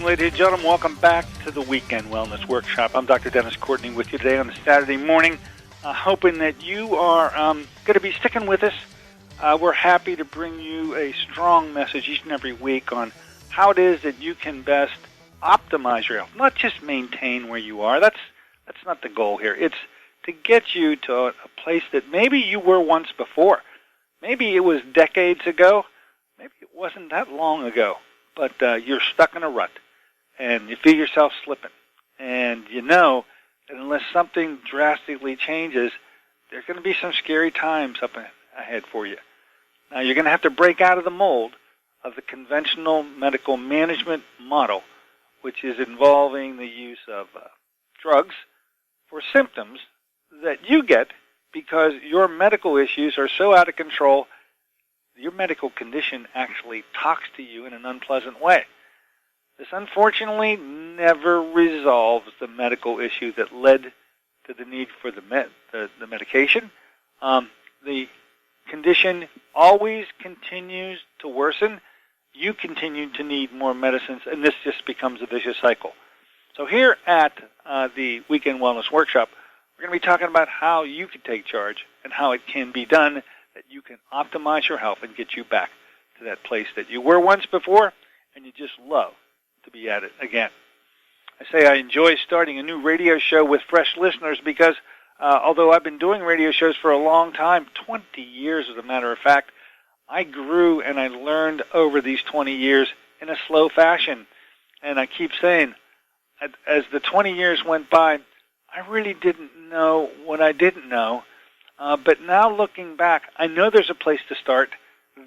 morning, ladies and gentlemen. Welcome back to the Weekend Wellness Workshop. I'm Dr. Dennis Courtney with you today on a Saturday morning, hoping that you are going to be sticking with us. We're happy to bring you a strong message each and every week on how it is that you can best optimize your health, not just maintain where you are. That's not the goal here. It's to get you to a place that maybe you were once before. Maybe it was decades ago. Maybe it wasn't that long ago. But you're stuck in a rut, and you feel yourself slipping. And you know that unless something drastically changes, there's going to be some scary times up ahead for you. Now, you're going to have to break out of the mold of the conventional medical management model, which is involving the use of drugs for symptoms that you get because your medical issues are so out of control. Your medical condition actually talks to you in an unpleasant way. This unfortunately never resolves the medical issue that led to the need for the medication. The condition always continues to worsen. You continue to need more medicines, and this just becomes a vicious cycle. So here at the Weekend Wellness Workshop, we're going to be talking about how you can take charge and how it can be done, that you can optimize your health and get you back to that place that you were once before, and you just love to be at it again. I say I enjoy starting a new radio show with fresh listeners because although I've been doing radio shows for a long time, 20 years as a matter of fact, I grew and I learned over these 20 years in a slow fashion. And I keep saying, as the 20 years went by, I really didn't know what I didn't know. But now looking back, I know there's a place to start.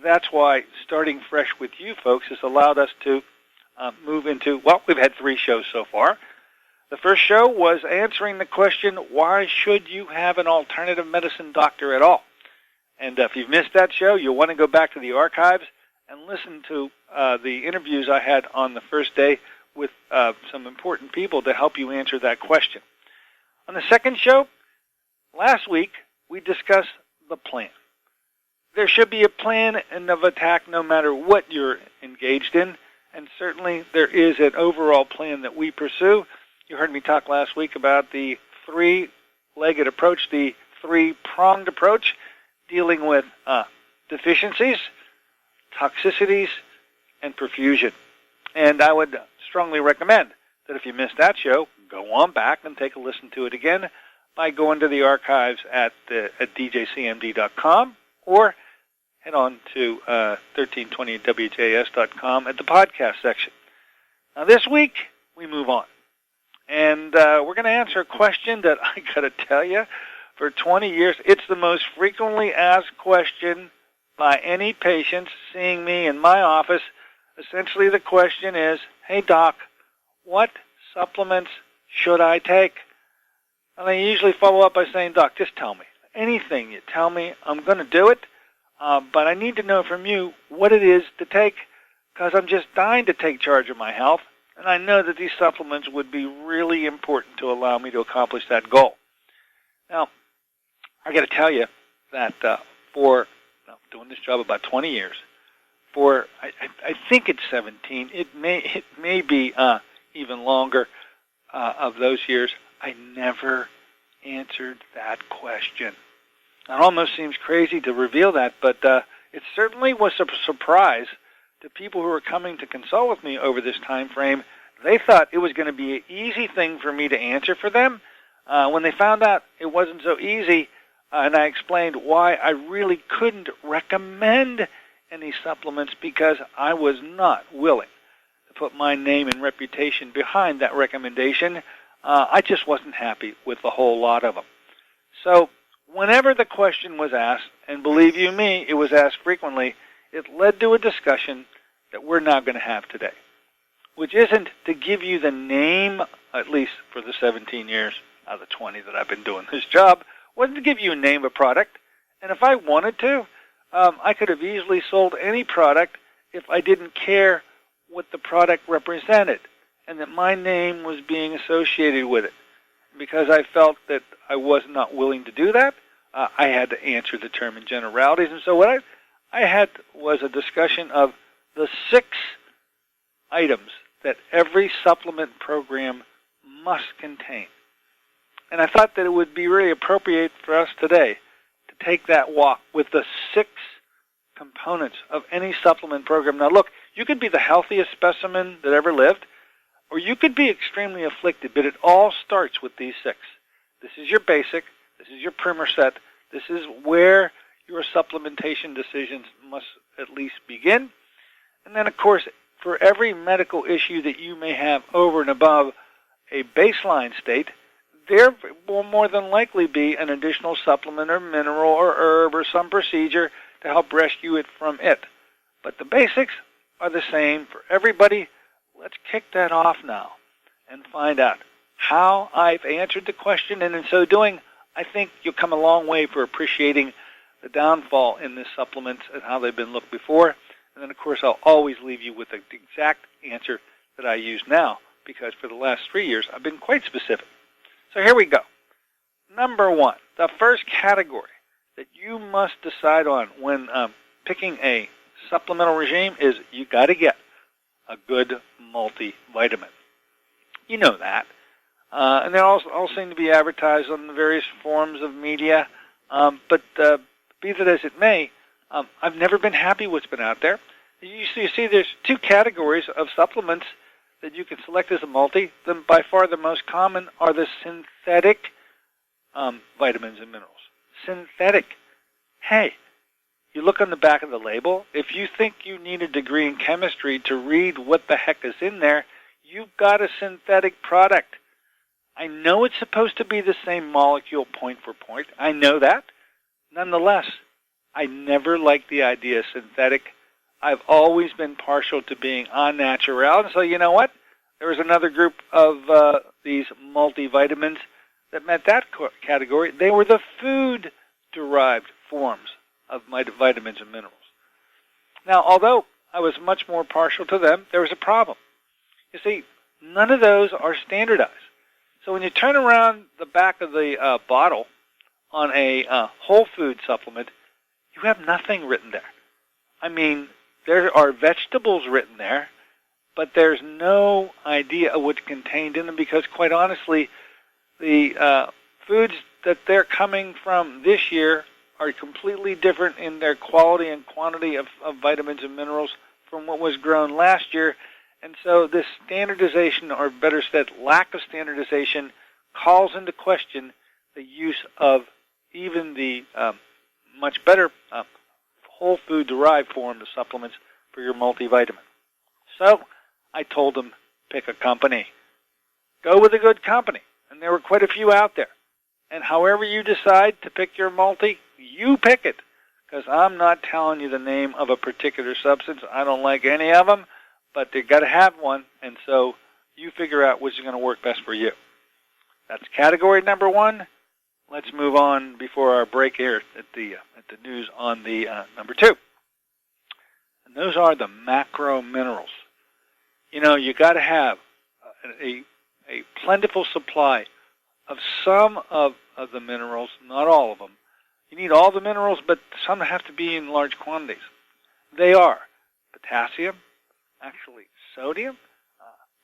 That's why starting fresh with you folks has allowed us to move into, well, we've had 3 shows so far. The first show was answering the question, why should you have an alternative medicine doctor at all? And if you've missed that show, you'll want to go back to the archives and listen to the interviews I had on the first day with some important people to help you answer that question. On the second show, last week, we discussed the plan. There should be a plan and of attack no matter what you're engaged in, and certainly there is an overall plan that we pursue. You heard me talk last week about the 3-legged approach, the 3-pronged approach, dealing with deficiencies, toxicities, and perfusion. And I would strongly recommend that if you missed that show, go on back and take a listen to it again by going to the archives at djcmd.com or head on to 1320wjs.com at the podcast section. Now this week, we move on. And we're going to answer a question that I got to tell you, for 20 years, it's the most frequently asked question by any patients seeing me in my office. Essentially, the question is, hey, doc, what supplements should I take? And I usually follow up by saying, doc, just tell me. Anything you tell me, I'm going to do it. But I need to know from you what it is to take, because I'm just dying to take charge of my health. And I know that these supplements would be really important to allow me to accomplish that goal. Now, I got to tell you that for doing this job about 20 years, for I think it's 17, it may be even longer of those years, I never answered that question. It almost seems crazy to reveal that, but it certainly was a surprise to people who were coming to consult with me over this time frame. They thought it was going to be an easy thing for me to answer for them. When they found out it wasn't so easy, and I explained why I really couldn't recommend any supplements because I was not willing to put my name and reputation behind that recommendation, I just wasn't happy with a whole lot of them. So whenever the question was asked, and believe you me, it was asked frequently, it led to a discussion that we're now going to have today, which isn't to give you the name, at least for the 17 years out of the 20 that I've been doing this job, wasn't to give you a name of product. And if I wanted to, I could have easily sold any product if I didn't care what the product represented and that my name was being associated with it. Because I felt that I was not willing to do that, I had to answer the term in generalities. And so what I had was a discussion of the 6 items that every supplement program must contain. And I thought that it would be really appropriate for us today to take that walk with the 6 components of any supplement program. Now look, you could be the healthiest specimen that ever lived, or you could be extremely afflicted, but it all starts with these 6. This is your basic, this is your primer set, this is where your supplementation decisions must at least begin. And then, of course, for every medical issue that you may have over and above a baseline state, there will more than likely be an additional supplement or mineral or herb or some procedure to help rescue it from it. But the basics are the same for everybody. Let's kick that off now and find out how I've answered the question, and in so doing, I think you'll come a long way for appreciating the downfall in the supplements and how they've been looked before. And then, of course, I'll always leave you with the exact answer that I use now, because for the last 3 years, I've been quite specific. So here we go. Number 1, the first category that you must decide on when picking a supplemental regime is you got to get a good multivitamin. You know that. And they all seem to be advertised on the various forms of media. But be that as it may, I've never been happy with what's been out there. You see there's 2 categories of supplements that you can select as a multi. By far the most common are the synthetic vitamins and minerals. Synthetic. Hey, you look on the back of the label. If you think you need a degree in chemistry to read what the heck is in there, you've got a synthetic product. I know it's supposed to be the same molecule point for point. I know that. Nonetheless, I never liked the idea of synthetic. I've always been partial to being au naturel. And so you know what? There was another group of these multivitamins that met that category. They were the food-derived forms of vitamins and minerals. Now, although I was much more partial to them, there was a problem. You see, none of those are standardized. So when you turn around the back of the bottle on a whole food supplement, you have nothing written there. I mean, there are vegetables written there, but there's no idea of what's contained in them because, quite honestly, the foods that they're coming from this year are completely different in their quality and quantity of vitamins and minerals from what was grown last year. And so this standardization, or better said, lack of standardization, calls into question the use of even the much better whole food-derived form of supplements for your multivitamin. So I told them, pick a company. Go with a good company. And there were quite a few out there. And however you decide to pick your multi, you pick it. Because I'm not telling you the name of a particular substance. I don't like any of them. But they've got to have one, and so you figure out which is going to work best for you. That's category number 1. Let's move on before our break here at the news on the number 2. And those are the macro minerals. You know, you got to have a plentiful supply of some of the minerals, not all of them. You need all the minerals, but some have to be in large quantities. They are potassium, actually sodium,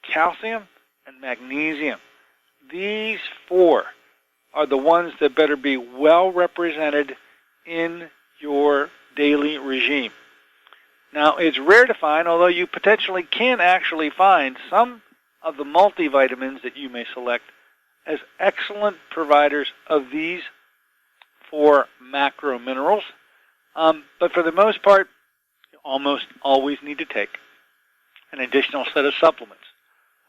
calcium, and magnesium. These 4 are the ones that better be well represented in your daily regime. Now, it's rare to find, although you potentially can actually find some of the multivitamins that you may select as excellent providers of these 4 macro minerals. But for the most part, you almost always need to take an additional set of supplements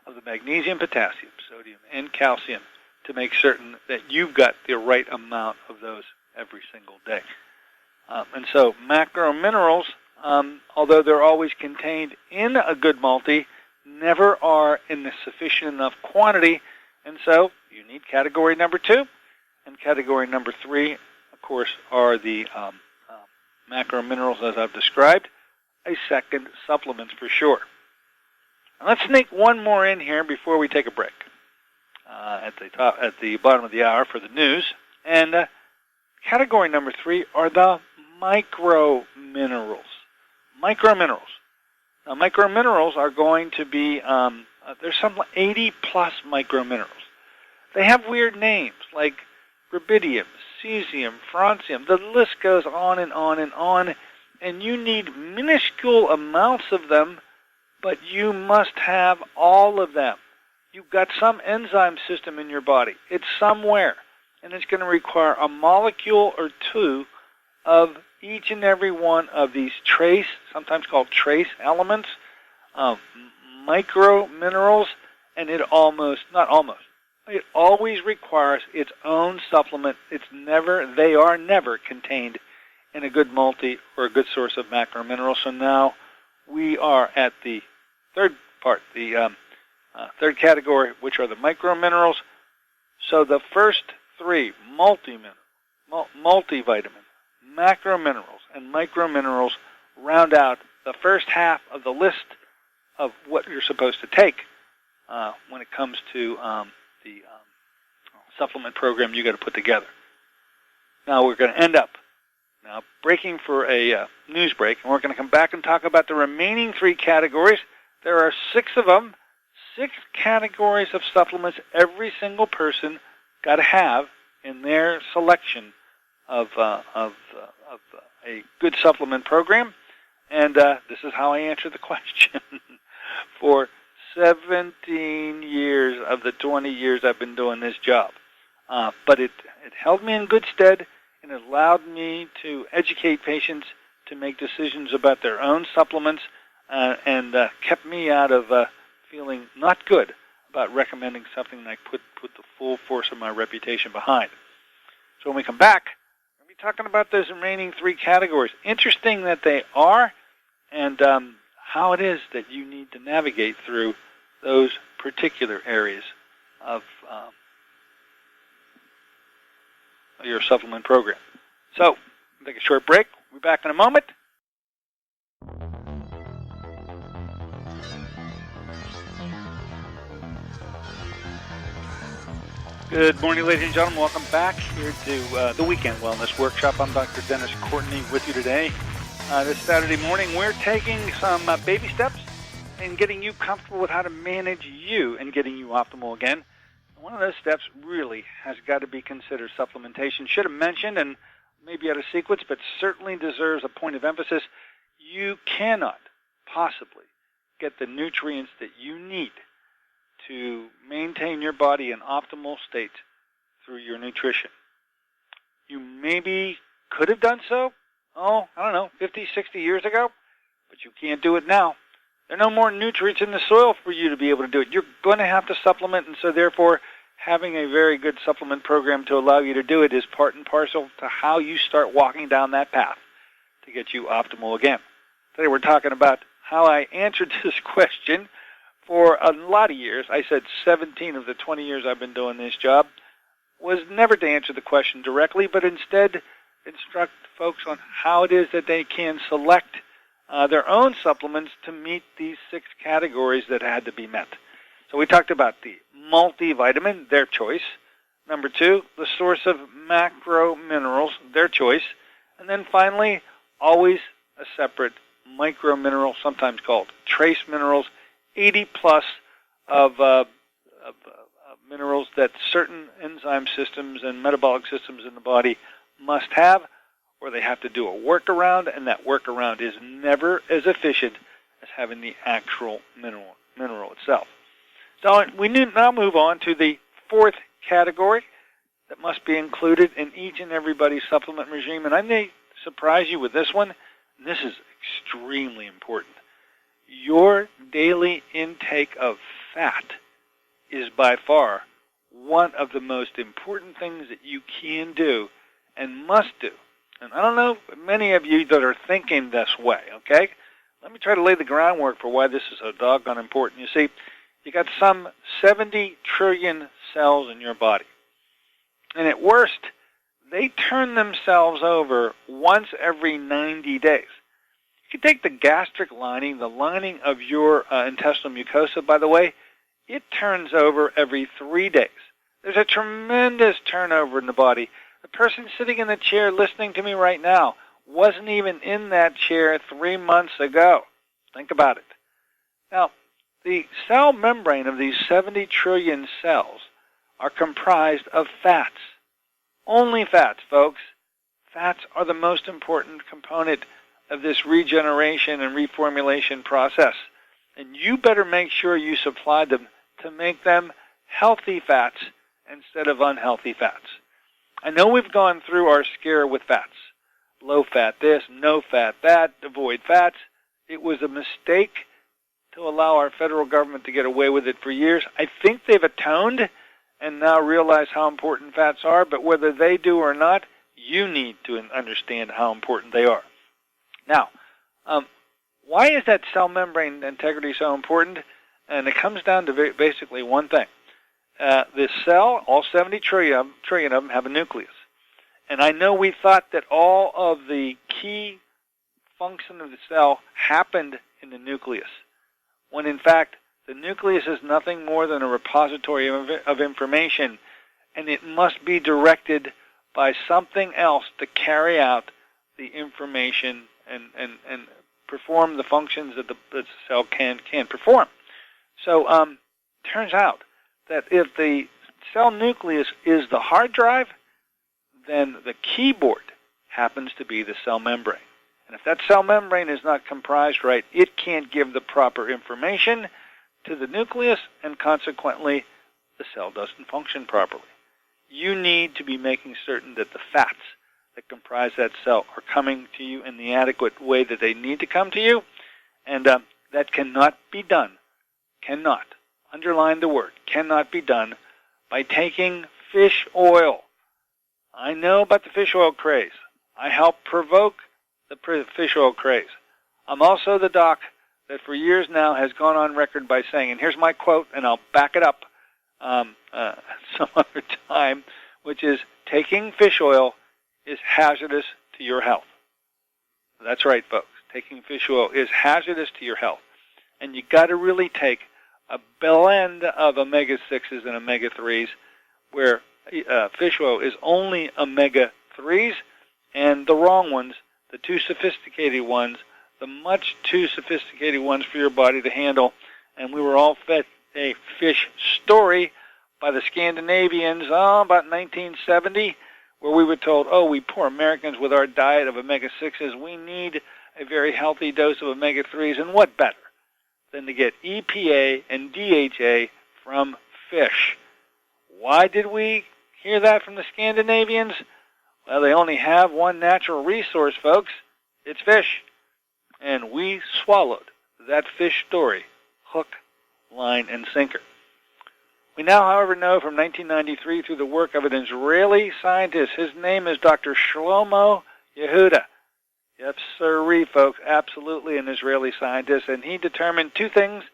of the magnesium, potassium, sodium, and calcium to make certain that you've got the right amount of those every single day. And so macro minerals, although they're always contained in a good multi, never are in the sufficient enough quantity. And so you need category number 2. And category number 3, of course, are the macro minerals as I've described, a second supplement for sure. Let's sneak one more in here before we take a break at the bottom of the hour for the news. And category number 3 are the micro minerals. Micro minerals. Now, microminerals are going to be, there's some 80-plus microminerals. They have weird names like rubidium, cesium, francium. The list goes on and on and on, and you need minuscule amounts of them, but you must have all of them. You've got some enzyme system in your body. It's somewhere, and it's going to require a molecule or two of each and every one of these trace, sometimes called trace elements, micro minerals, and it always requires its own supplement. They are never contained in a good multi or a good source of macro minerals. So now we are at the third part, the third category, which are the micro minerals. So the first three, multivitamin, macro minerals, and micro minerals, round out the first half of the list of what you're supposed to take when it comes to the supplement program you got to put together. Now we're going to end up now breaking for a news break, and we're going to come back and talk about the remaining three categories. There are 6 of them, 6 categories of supplements every single person got to have in their selection of a good supplement program. And this is how I answer the question. For 17 years of the 20 years I've been doing this job. But it held me in good stead, and it allowed me to educate patients to make decisions about their own supplements, and kept me out of feeling not good about recommending something that I put the full force of my reputation behind. So when we come back, we'll be talking about those remaining 3 categories. Interesting that they are, and how it is that you need to navigate through those particular areas of your supplement program. So, we'll take a short break. We'll be back in a moment. Good morning, ladies and gentlemen. Welcome back here to the Weekend Wellness Workshop. I'm Dr. Dennis Courtney with you today. This Saturday morning, we're taking some baby steps in getting you comfortable with how to manage you and getting you optimal again. One of those steps really has got to be considered supplementation. Should have mentioned, and maybe out of sequence, but certainly deserves a point of emphasis. You cannot possibly get the nutrients that you need to maintain your body in optimal state through your nutrition. You maybe could have done so, 50, 60 years ago, but you can't do it now. There are no more nutrients in the soil for you to be able to do it. You're going to have to supplement, and so therefore having a very good supplement program to allow you to do it is part and parcel to how you start walking down that path to get you optimal again. Today we're talking about how I answered this question for a lot of years. I said 17 of the 20 years I've been doing this job was never to answer the question directly, but instead instruct folks on how it is that they can select their own supplements to meet these 6 categories that had to be met. So we talked about the multivitamin, their choice. Number 2, the source of macro minerals, their choice. And then finally, always a separate micro mineral, sometimes called trace minerals, 80 plus of minerals that certain enzyme systems and metabolic systems in the body must have, or they have to do a workaround, and that workaround is never as efficient as having the actual mineral itself. So we now move on to the 4th category that must be included in each and everybody's supplement regime, and I may surprise you with this one, and this is extremely important. Your daily intake of fat is by far one of the most important things that you can do and must do. And I don't know many of you that are thinking this way, okay? Let me try to lay the groundwork for why this is so doggone important. You see, you got some 70 trillion cells in your body. And at worst, they turn themselves over once every 90 days. You can take the gastric lining, the lining of your intestinal mucosa, by the way, it turns over every 3 days. There's a tremendous turnover in the body. The person sitting in the chair listening to me right now wasn't even in that chair 3 months ago. Think about it. Now, the cell membrane of these 70 trillion cells are comprised of fats. Only fats, folks. Fats are the most important component of this regeneration and reformulation process. And you better make sure you supply them to make them healthy fats instead of unhealthy fats. I know we've gone through our scare with fats. Low fat this, no fat that, avoid fats. It was a mistake to allow our federal government to get away with it for years. I think they've atoned and now realize how important fats are, but whether they do or not, you need to understand how important they are. Now, why is that cell membrane integrity so important? And it comes down to basically one thing. The cell, all 70 trillion of them, have a nucleus. And I know we thought that all of the key function of the cell happened in the nucleus, when in fact the nucleus is nothing more than a repository of information, and it must be directed by something else to carry out the information and perform the functions that the cell can perform. So turns out that if the cell nucleus is the hard drive, then the keyboard happens to be the cell membrane. And if that cell membrane is not comprised right, it can't give the proper information to the nucleus, and consequently, the cell doesn't function properly. You need to be making certain that the fats that comprise that cell are coming to you in the adequate way that they need to come to you, and that cannot be done, cannot, underline the word, cannot be done by taking fish oil. I know about the fish oil craze. I help provoke the fish oil craze. I'm also the doc that for years now has gone on record by saying, and here's my quote, and I'll back it up some other time, which is, taking fish oil is hazardous to your health. That's right, folks. Taking fish oil is hazardous to your health. And you got to really take a blend of omega-6s and omega-3s, where fish oil is only omega-3s, and the wrong ones, the too sophisticated ones, the much too sophisticated ones for your body to handle. And we were all fed a fish story by the Scandinavians about 1970, where we were told, we poor Americans with our diet of omega-6s, we need a very healthy dose of omega-3s, and what better than to get EPA and DHA from fish? Why did we hear that from the Scandinavians? Well, they only have one natural resource, folks. It's fish. And we swallowed that fish story, hook, line, and sinker. We now, however, know from 1993 through the work of an Israeli scientist, his name is Dr. Shlomo Yehuda. Yes, sirree, folks, absolutely an Israeli scientist, and he determined two things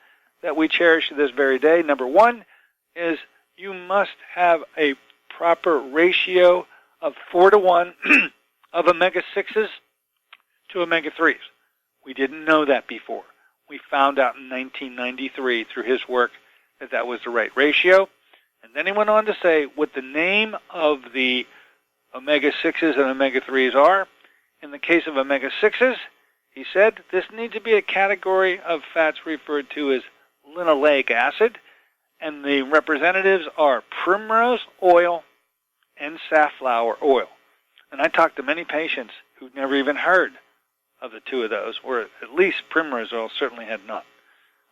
that we cherish to this very day. Number one is you must have a proper ratio of 4-to-1 of omega-6s to omega-3s. We didn't know that before. We found out in 1993 through his work that that was the right ratio. And then he went on to say what the name of the omega-6s and omega-3s are. In the case of omega-6s, he said this needs to be a category of fats referred to as linoleic acid, and the representatives are primrose oil and safflower oil. And I talked to many patients who'd never even heard of the two of those, or at least primrose oil certainly had not.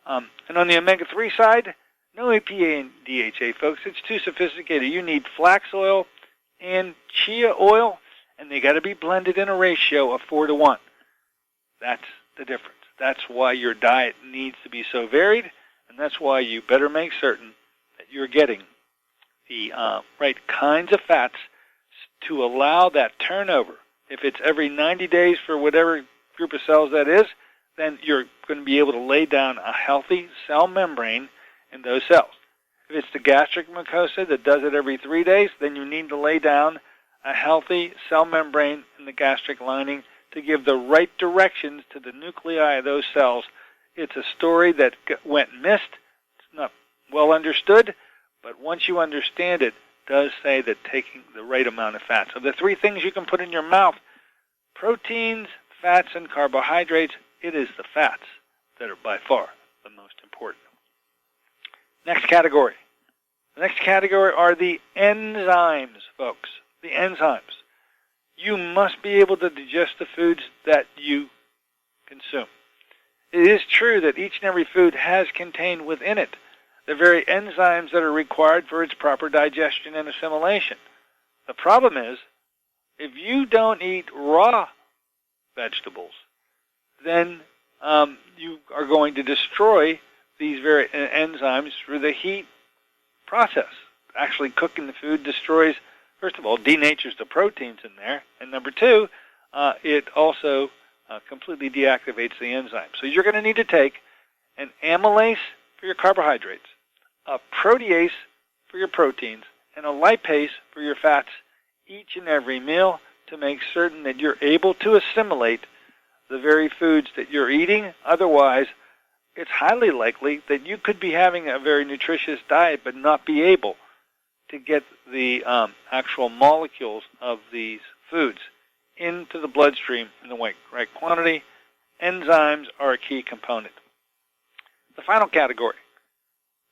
And on the omega-3 side, no EPA and DHA, folks. It's too sophisticated. You need flax oil and chia oil, and they got to be blended in a ratio of 4-to-1. That's the difference. That's why your diet needs to be so varied, and that's why you better make certain that you're getting the right kinds of fats to allow that turnover. If it's every 90 days for whatever group of cells that is, then you're going to be able to lay down a healthy cell membrane in those cells. If it's the gastric mucosa that does it every 3 days, then you need to lay down a healthy cell membrane in the gastric lining to give the right directions to the nuclei of those cells. It's a story that went missed. It's not well understood, but once you understand it, it does say that taking the right amount of fats. Of the three things you can put in your mouth, proteins, fats, and carbohydrates, it is the fats that are by far the most important. Next category. The next category are the enzymes, folks. The enzymes. You must be able to digest the foods that you consume. It is true that each and every food has contained within it the very enzymes that are required for its proper digestion and assimilation. The problem is, if you don't eat raw vegetables, then you are going to destroy these very enzymes through the heat process. Actually, cooking the food destroys, first of all, denatures the proteins in there, and number two, it also completely deactivates the enzyme. So you're going to need to take an amylase for your carbohydrates, a protease for your proteins, and a lipase for your fats each and every meal to make certain that you're able to assimilate the very foods that you're eating. Otherwise, it's highly likely that you could be having a very nutritious diet but not be able to get the actual molecules of these foods into the bloodstream in the right quantity. Enzymes are a key component. The final category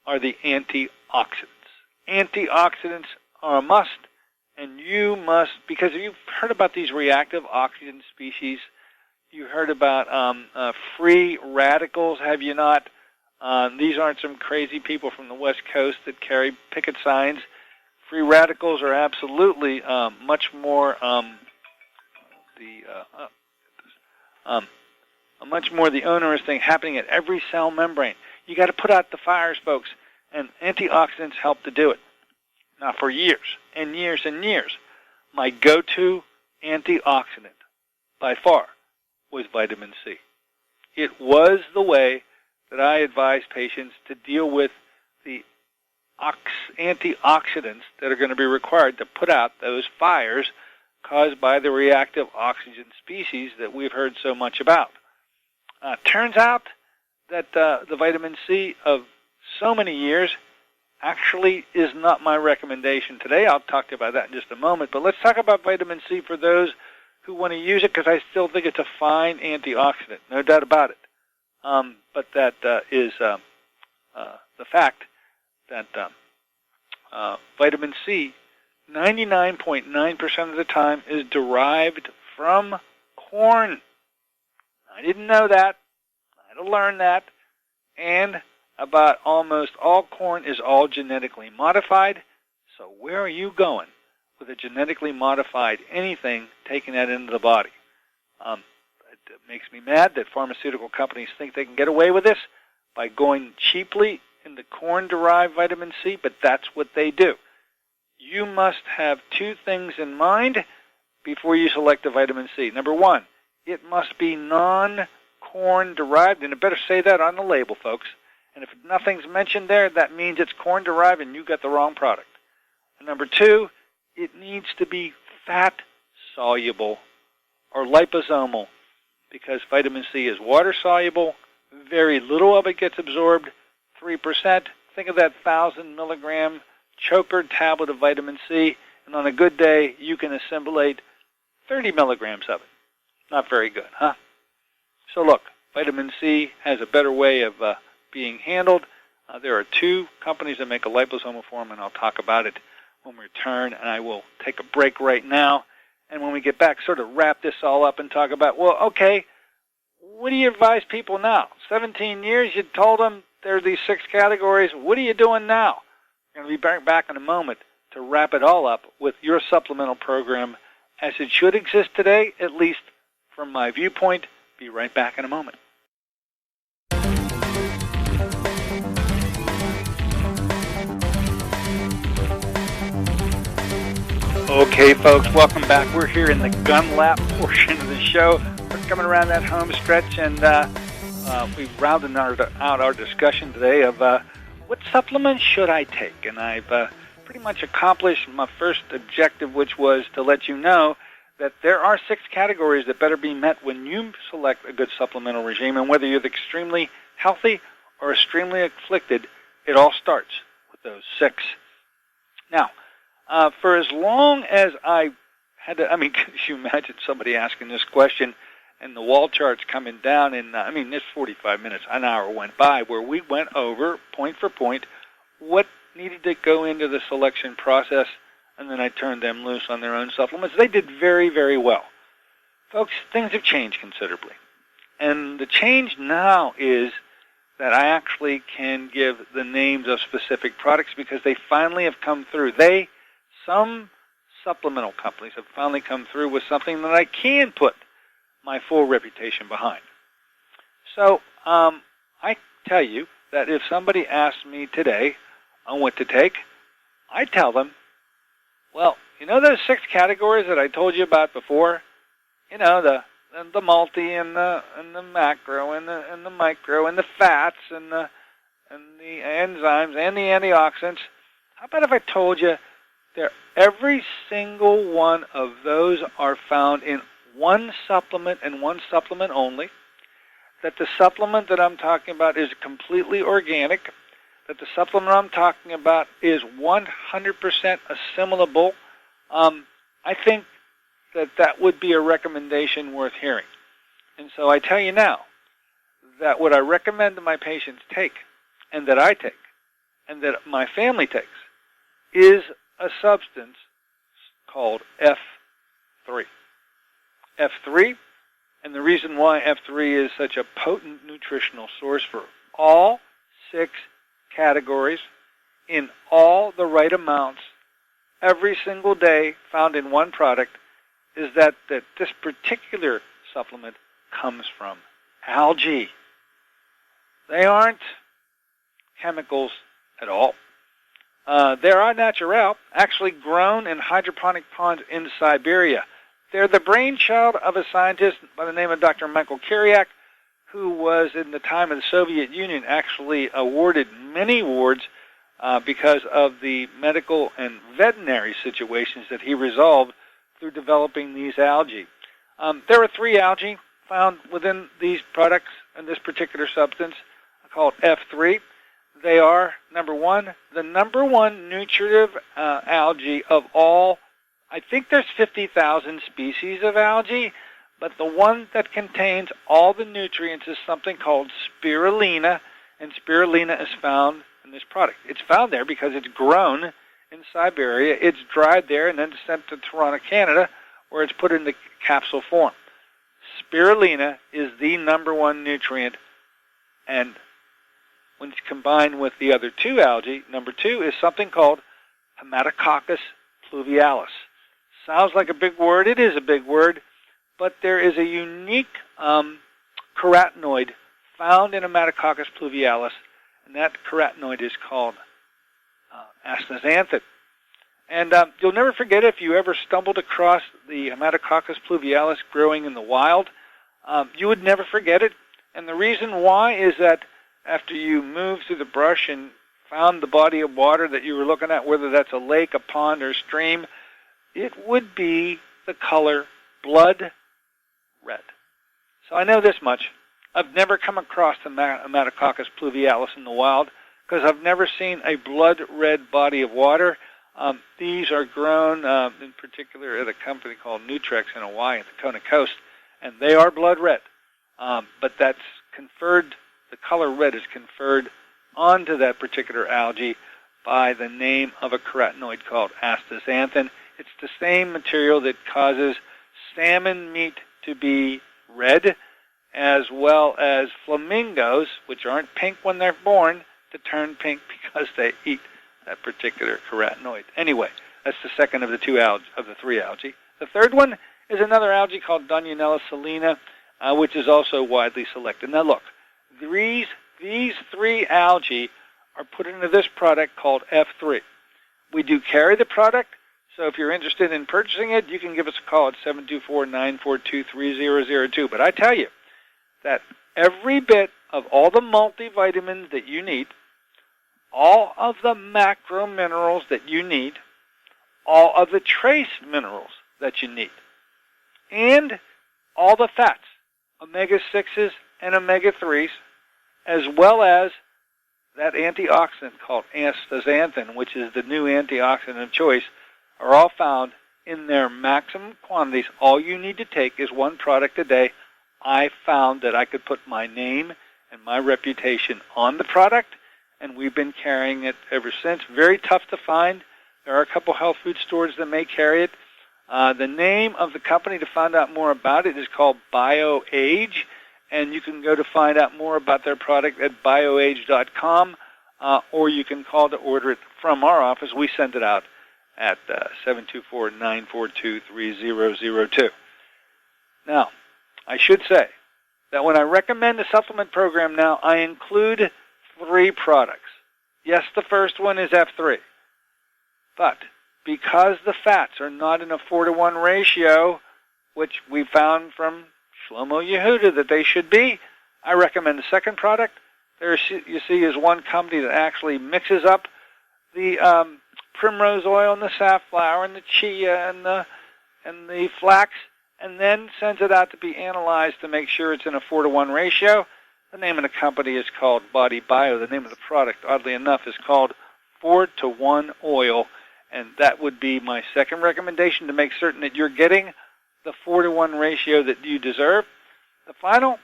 are the antioxidants. Antioxidants are a must, and you must, because you've heard about these reactive oxygen species, you heard about free radicals, have you not? These aren't some crazy people from the West Coast that carry picket signs. Free radicals are absolutely much more the onerous thing happening at every cell membrane. You got to put out the fires, folks, and antioxidants help to do it. Now, for years and years and years, my go-to antioxidant by far was vitamin C. It was the way that I advise patients to deal with the antioxidants that are going to be required to put out those fires caused by the reactive oxygen species that we've heard so much about. Turns out that the vitamin C of so many years actually is not my recommendation today. I'll talk to you about that in just a moment. But let's talk about vitamin C for those who want to use it, because I still think it's a fine antioxidant, no doubt about it. But that is the fact that vitamin C, 99.9% of the time, is derived from corn. I didn't know that. I had to learn that. And about almost all corn is all genetically modified. So where are you going with a genetically modified anything, taking that into the body? It makes me mad that pharmaceutical companies think they can get away with this by going cheaply into corn-derived vitamin C, but that's what they do. You must have two things in mind before you select the vitamin C. Number one, it must be non-corn derived, and it better say that on the label, folks. And if nothing's mentioned there, that means it's corn derived and you got the wrong product. And number two, it needs to be fat soluble or liposomal, because vitamin C is water soluble. Very little of it gets absorbed, 3%. Think of that 1,000 milligram chokered tablet of vitamin C, and on a good day, you can assimilate 30 milligrams of it. Not very good, huh? So look, vitamin C has a better way of being handled. There are two companies that make a liposomal form, and I'll talk about it when we return, and I will take a break right now. And when we get back, sort of wrap this all up and talk about, well, okay, what do you advise people now? 17 years, you told them there are these 6 categories. What are you doing now? We're going to be back in a moment to wrap it all up with your supplemental program as it should exist today, at least from my viewpoint. Be right back in a moment. Okay, folks, welcome back. We're here in the gun lap portion of the show. We're coming around that home stretch, and we've rounded out our discussion today of what supplements should I take. And I've pretty much accomplished my first objective, which was to let you know that there are 6 categories that better be met when you select a good supplemental regime. And whether you're extremely healthy or extremely afflicted, it all starts with those 6. Now, for as long as I had to, I mean, could you imagine somebody asking this question and the wall chart's coming down, and this 45 minutes, an hour went by where we went over, point for point, what needed to go into the selection process, and then I turned them loose on their own supplements. They did very, very well. Folks, things have changed considerably. And the change now is that I actually can give the names of specific products because they finally have come through. Some supplemental companies have finally come through with something that I can put my full reputation behind. So I tell you that if somebody asks me today on what to take, I tell them, well, you know those 6 categories that I told you about before? You know, the multi and the macro and the micro and the fats and the enzymes and the antioxidants. How about if I told you every single one of those are found in one supplement and one supplement only, that the supplement that I'm talking about is completely organic, that the supplement I'm talking about is 100% assimilable? I think that would be a recommendation worth hearing. And so I tell you now that what I recommend that my patients take, and that I take, and that my family takes, is a substance called F3. F3, and the reason why F3 is such a potent nutritional source for all 6 categories in all the right amounts every single day found in one product is that this particular supplement comes from algae. They aren't chemicals at all. They are natural, actually grown in hydroponic ponds in Siberia. They're the brainchild of a scientist by the name of Dr. Michael Kiriak, who was, in the time of the Soviet Union, actually awarded many awards because of the medical and veterinary situations that he resolved through developing these algae. There are 3 algae found within these products and this particular substance called F3. They are, number 1, the number 1 nutritive algae of all. I think there's 50,000 species of algae, but the one that contains all the nutrients is something called spirulina, and spirulina is found in this product. It's found there because it's grown in Siberia. It's dried there and then sent to Toronto, Canada, where it's put in the capsule form. Spirulina is the number 1 nutrient, and when it's combined with the other 2 algae, number 2 is something called Haematococcus pluvialis. Sounds like a big word. It is a big word, but there is a unique carotenoid found in Haematococcus pluvialis, and that carotenoid is called astaxanthin. And you'll never forget if you ever stumbled across the Haematococcus pluvialis growing in the wild. You would never forget it. And the reason why is that after you moved through the brush and found the body of water that you were looking at, whether that's a lake, a pond, or a stream, it would be the color blood red. So I know this much. I've never come across the Haematococcus pluvialis in the wild because I've never seen a blood red body of water. These are grown in particular at a company called Nutrex in Hawaii at the Kona Coast, and they are blood red. But that's conferred, the color red is conferred onto that particular algae by the name of a carotenoid called astaxanthin. It's the same material that causes salmon meat to be red, as well as flamingos, which aren't pink when they're born, to turn pink because they eat that particular carotenoid. Anyway, that's the second of the 3 algae. The third one is another algae called Donionella salina, which is also widely selected. Now look, these 3 algae are put into this product called F3. We do carry the product, so if you're interested in purchasing it, you can give us a call at 724-942-3002. But I tell you that every bit of all the multivitamins that you need, all of the macro minerals that you need, all of the trace minerals that you need, and all the fats, omega-6s and omega-3s, as well as that antioxidant called astaxanthin, which is the new antioxidant of choice, are all found in their maximum quantities. All you need to take is 1 product a day I found that I could put my name and my reputation on the product, and we've been carrying it ever since. Very tough to find. There are a couple health food stores that may carry it. The name of the company to find out more about it is called BioAge, and you can go to find out more about their product at bioage.com, or you can call to order it from our office. We send it out at 724-942-3002. Now, I should say that when I recommend a supplement program now, I include 3 products. Yes, the first one is F3, but because the fats are not in a 4-to-1 ratio, which we found from Shlomo Yehuda that they should be, I recommend the second product. There, you see, is one company that actually mixes up the primrose oil and the safflower and the chia and the flax, and then sends it out to be analyzed to make sure it's in a 4-to-1 ratio. The name of the company is called Body Bio. The name of the product, oddly enough, is called 4-to-1 Oil, and that would be my second recommendation to make certain that you're getting the 4-to-1 ratio that you deserve. The final, of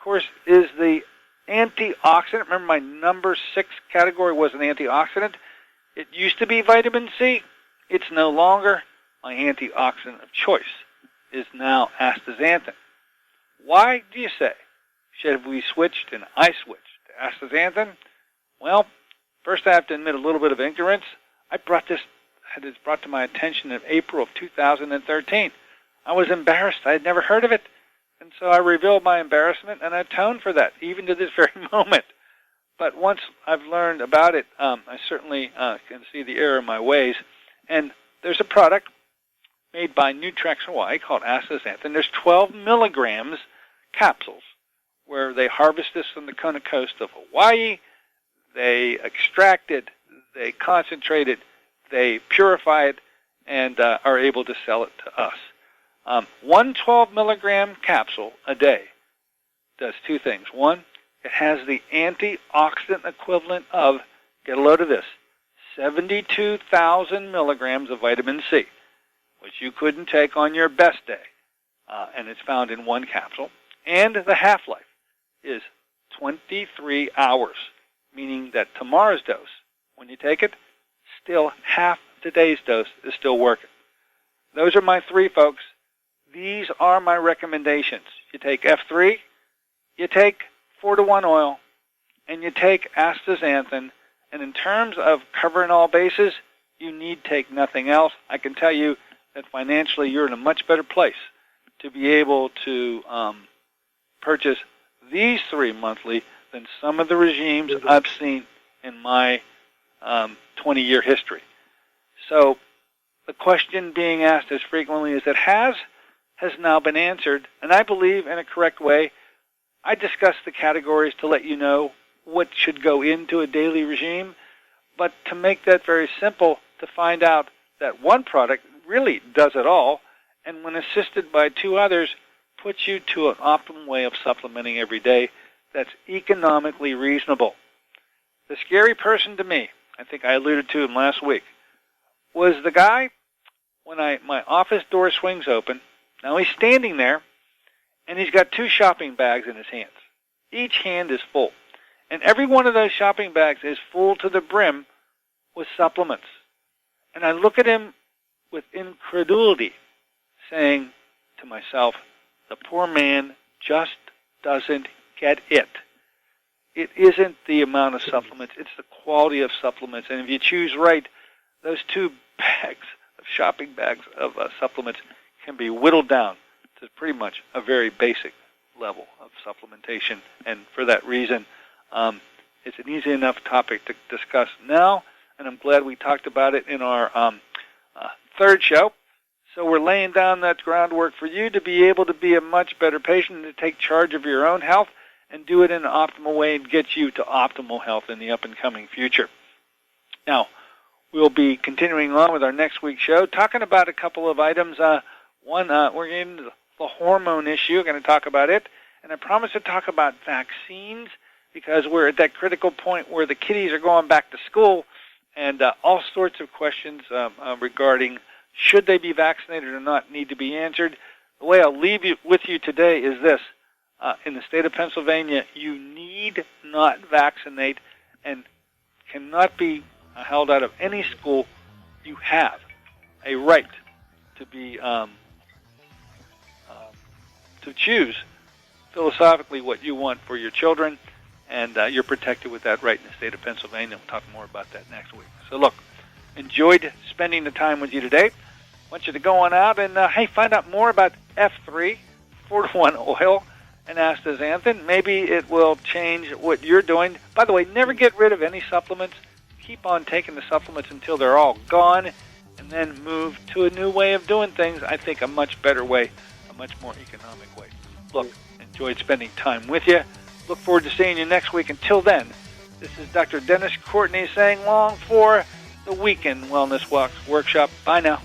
course, is the antioxidant. Remember, my number 6 category was an antioxidant. It used to be vitamin C. It's no longer. My antioxidant of choice is now astaxanthin. Why, do you say, should we switched and I switched to astaxanthin? Well, first I have to admit a little bit of ignorance. Had this brought to my attention in April of 2013. I was embarrassed. I had never heard of it. And so I revealed my embarrassment, and I atoned for that, even to this very moment. But once I've learned about it, I certainly can see the error in my ways. And there's a product made by Nutrex Hawaii called astaxanthin. There's 12 milligrams capsules where they harvest this from the Kona coast of Hawaii. They extract it, they concentrate it, they purify it, and are able to sell it to us. One 12 milligram capsule a day does 2 things. One, it has the antioxidant equivalent of, get a load of this, 72,000 milligrams of vitamin C, which you couldn't take on your best day, and it's found in one capsule. And the half-life is 23 hours, meaning that tomorrow's dose, when you take it, still half today's dose is still working. Those are my 3, folks. These are my recommendations. You take F3, you take 4-to-1 oil, and you take astaxanthin. And in terms of covering all bases, you need take nothing else. I can tell you that financially you're in a much better place to be able to purchase these 3 monthly than some of the regimes I've seen in my 20-year history. So the question being asked as frequently as it has now been answered, and I believe in a correct way. I discussed the categories to let you know what should go into a daily regime, but to make that very simple, to find out that one product really does it all, and when assisted by 2 others, puts you to an optimal way of supplementing every day that's economically reasonable. The scary person to me, I think I alluded to him last week, was the guy when my office door swings open. Now he's standing there, and he's got 2 shopping bags in his hands. Each hand is full. And every one of those shopping bags is full to the brim with supplements. And I look at him with incredulity, saying to myself, the poor man just doesn't get it. It isn't the amount of supplements, it's the quality of supplements. And if you choose right, those 2 bags of shopping bags of supplements can be whittled down to pretty much a very basic level of supplementation. And for that reason, it's an easy enough topic to discuss now, and I'm glad we talked about it in our 3rd show. So we're laying down that groundwork for you to be able to be a much better patient, to take charge of your own health and do it in an optimal way and get you to optimal health in the up-and-coming future. Now, we'll be continuing on with our next week's show, talking about a couple of items. One, we're getting into the hormone issue. We're going to talk about it. And I promise to talk about vaccines, because we're at that critical point where the kiddies are going back to school, and all sorts of questions regarding should they be vaccinated or not need to be answered. the way I'll leave you with you today is this. In the state of Pennsylvania, you need not vaccinate and cannot be held out of any school. You have a right to be to choose philosophically what you want for your children, and you're protected with that right in the state of Pennsylvania. We'll talk more about that next week. So look, enjoyed spending the time with you today. I want you to go on out and, hey, find out more about F3, 4-to-1 oil, and astaxanthin. Maybe it will change what you're doing. By the way, never get rid of any supplements. Keep on taking the supplements until they're all gone, and then move to a new way of doing things. I think a much better way, a much more economic way. Look, enjoyed spending time with you. Look forward to seeing you next week. Until then, this is Dr. Dennis Courtney saying long for the Weekend Wellness Workshop. Bye now.